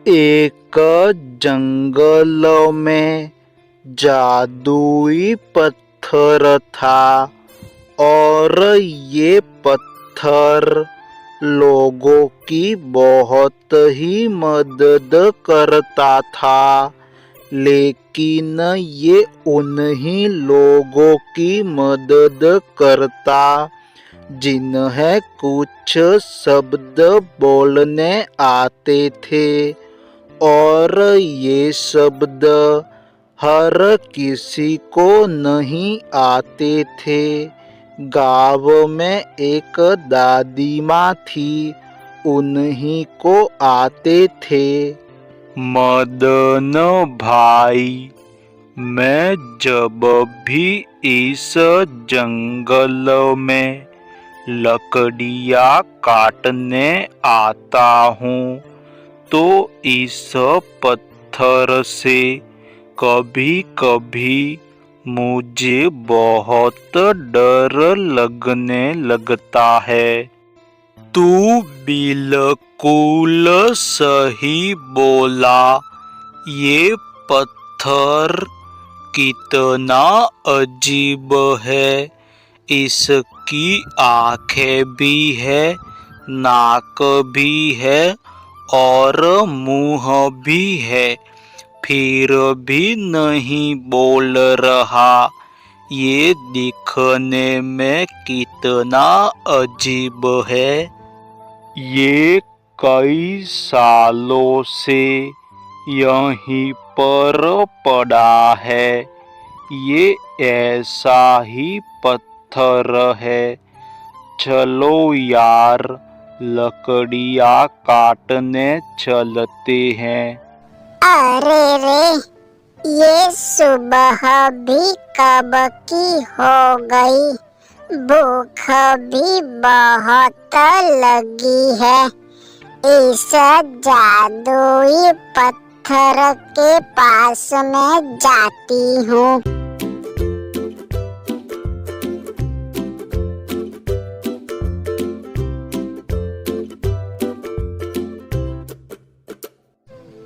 एक जंगल में जादुई पत्थर था और ये पत्थर लोगों की बहुत ही मदद करता था। लेकिन ये उन्हीं लोगों की मदद करता जिन्हें कुछ शब्द बोलने आते थे, और ये शब्द हर किसी को नहीं आते थे। गाँव में एक दादी माँ थी, उन्हीं को आते थे। मदन भाई, मैं जब भी इस जंगल में लकड़ियाँ काटने आता हूँ तो इस पत्थर से कभी कभी मुझे बहुत डर लगने लगता है। तू बिल्कुल सही बोला। ये पत्थर कितना अजीब है। इसकी आंखें भी है, नाक भी है और मुंह भी है, फिर भी नहीं बोल रहा। ये दिखने में कितना अजीब है। ये कई सालों से यहीं पर पड़ा है। ये ऐसा ही पत्थर है। चलो यार, लकड़ियाँ काटने चलते हैं। अरे रे, ये सुबह भी कब की हो गई। भूख भी बहुत लगी है। इस जादुई पत्थर के पास में जाती हूँ।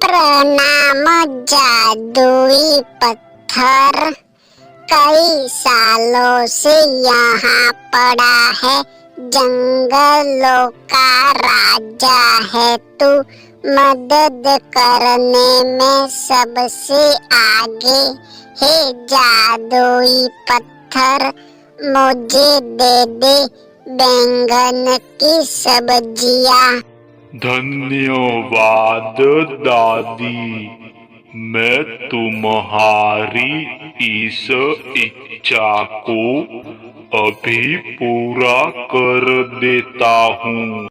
प्रणाम जादुई पत्थर। कई सालों से यहाँ पड़ा है। जंगलों का राजा है तू। मदद करने में सबसे आगे। हे जादुई पत्थर, मुझे दे दे बैंगन की सब्जियाँ। धन्यवाद दादी, मैं तुम्हारी इस इच्छा को अभी पूरा कर देता हूँ।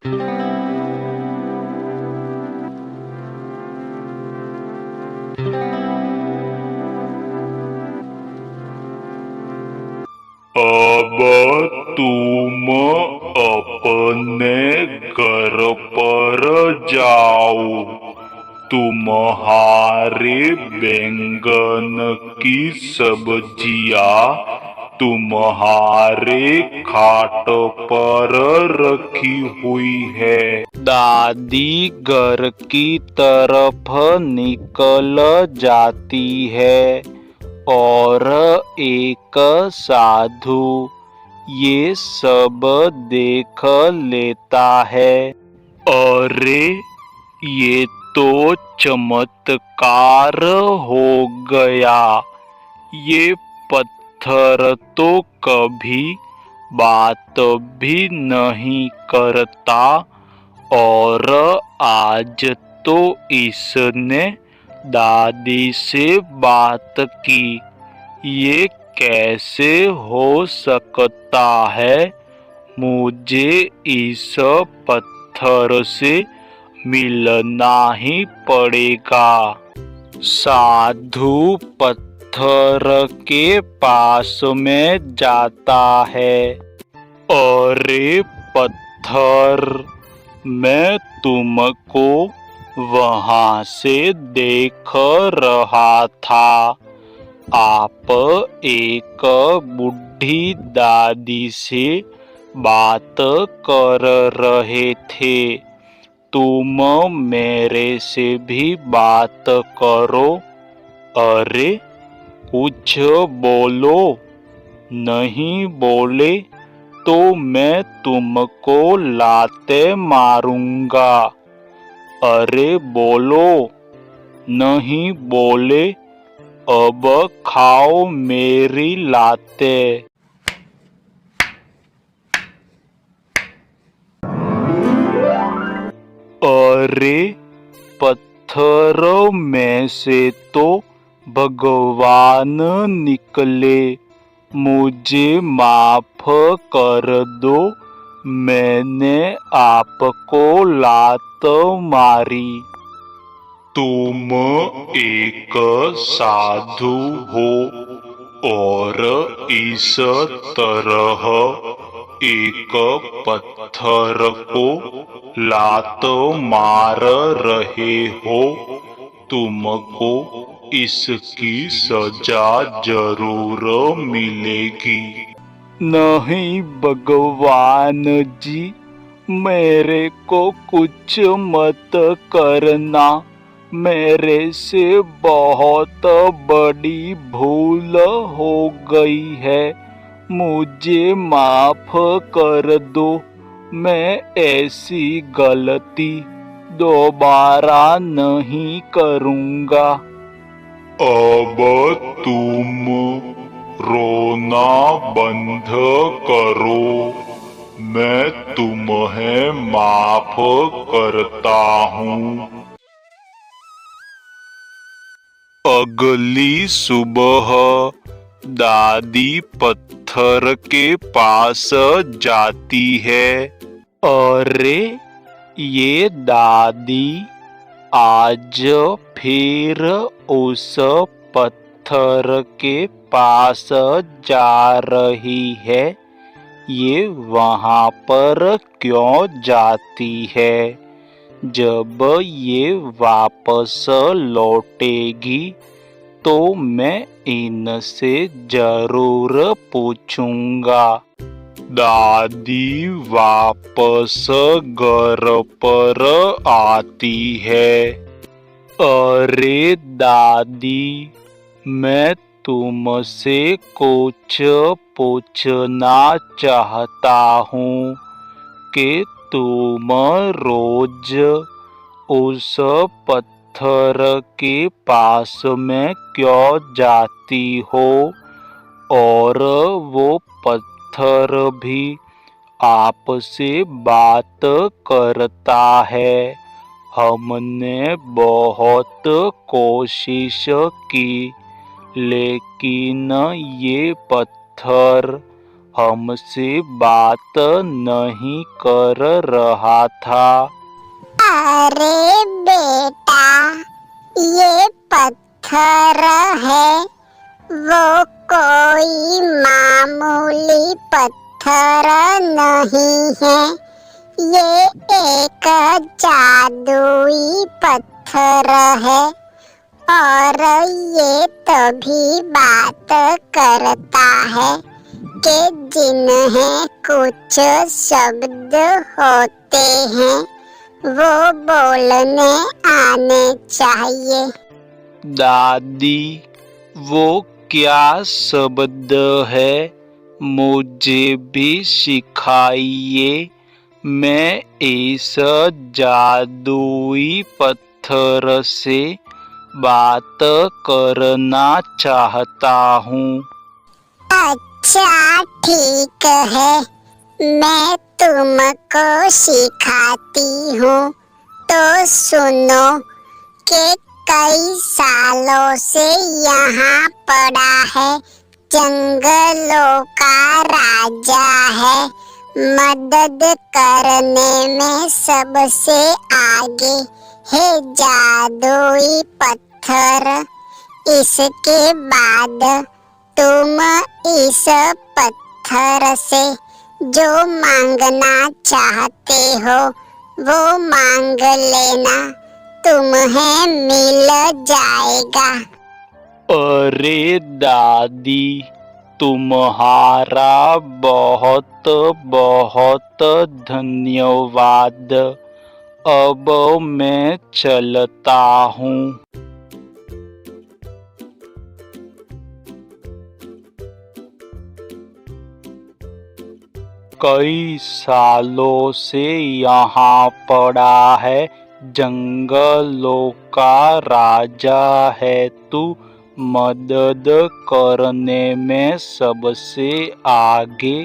अब तुम अपने घर पर जाओ। तुम्हारे बैंगन की सब्जियाँ तुम्हारे खाट पर रखी हुई है। दादी घर की तरफ निकल जाती है और एक साधु ये सब देख लेता है। अरे, ये तो चमत्कार हो गया। ये पत्थर तो कभी बात भी नहीं करता और आज तो इसने दादी से बात की। ये कैसे हो सकता है? मुझे इस पत्थर से मिलना ही पड़ेगा। साधु पत्थर के पास में जाता है। अरे पत्थर, मैं तुमको वहाँ से देख रहा था। आप एक बूढ़ी दादी से बात कर रहे थे। तुम मेरे से भी बात करो। अरे कुछ बोलो, नहीं बोले तो मैं तुमको लाते मारूंगा। अरे बोलो, नहीं बोले अब खाओ मेरी लाते। अरे पत्थर में से तो भगवान निकले, मुझे माफ कर दो, मैंने आपको लात मारी। तुम एक साधु हो और इस तरह एक पत्थर को लात मार रहे हो। तुमको इसकी सजा जरूर मिलेगी। नहीं भगवान जी, मेरे को कुछ मत करना, मेरे से बहुत बड़ी भूल हो गई है, मुझे माफ कर दो, मैं ऐसी गलती दोबारा नहीं करूँगा। अब तुम रोना बंद करो, मैं तुम्हें माफ करता हूँ। अगली सुबह दादी पत्थर के पास जाती है। अरे ये दादी आज फिर उस पत्थर के पास जा रही है, ये वहाँ पर क्यों जाती है? जब ये वापस लौटेगी तो मैं इनसे जरूर पूछूंगा। दादी वापस घर पर आती है। अरे दादी, मैं तुमसे कुछ पूछना चाहता हूँ कि तुम रोज उस पत्थर के पास में क्यों जाती हो और वो पत्थर भी आपसे बात करता है? हमने बहुत कोशिश की, लेकिन ये पत्थर हमसे बात नहीं कर रहा था। अरे बेटा, ये पत्थर है, वो कोई मामूली पत्थर नहीं है, ये एक जादुई पत्थर है और ये तभी बात करता है कि जिन्हें कुछ शब्द होते हैं वो बोलने आने चाहिए। दादी, वो क्या शब्द है? मुझे भी सिखाइए, मैं इस जादुई पत्थर से बात करना चाहता हूँ। अच्छा ठीक है, मैं तुमको सिखाती हूँ, तो सुनो कि कई सालों से यहाँ पड़ा है, जंगलों का राजा है, मदद करने में सबसे आगे है जादुई पत्थर। इसके बाद तुम इस पत्थर से जो मांगना चाहते हो वो मांग लेना, तुम्हें मिल जाएगा। अरे दादी, तुम्हारा बहुत बहुत धन्यवाद। अब मैं चलता हूँ। कई सालों से यहाँ पड़ा है, जंगलों का राजा है तू, मदद करने में सबसे आगे।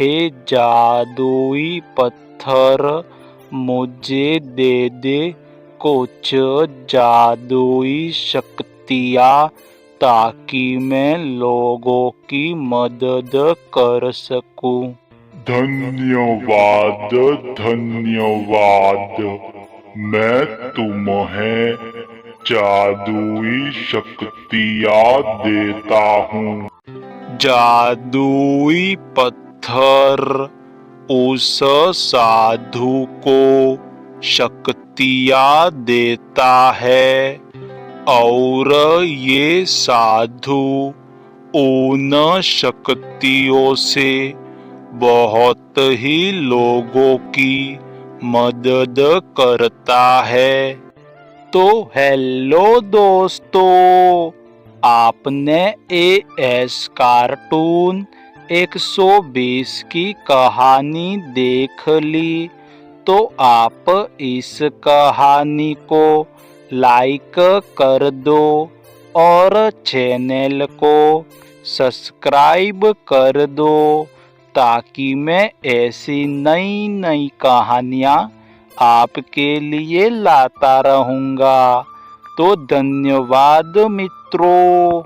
हे जादुई पत्थर, मुझे दे दे कुछ जादुई शक्तियाँ, ताकि मैं लोगों की मदद कर सकूं। धन्यवाद, धन्यवाद। मैं तुम्हें जादुई शक्तियाँ देता हूँ। जादुई पत्थर उस साधु को शक्तियाँ देता है और ये साधु उन शक्तियों से बहुत ही लोगों की मदद करता है। तो हेलो दोस्तों, आपने एएस कार्टून 120 की कहानी देख ली। तो आप इस कहानी को लाइक कर दो और चैनल को सब्सक्राइब कर दो, ताकि मैं ऐसी नई नई कहानियाँ आपके लिए लाता रहूँगा। तो धन्यवाद मित्रों।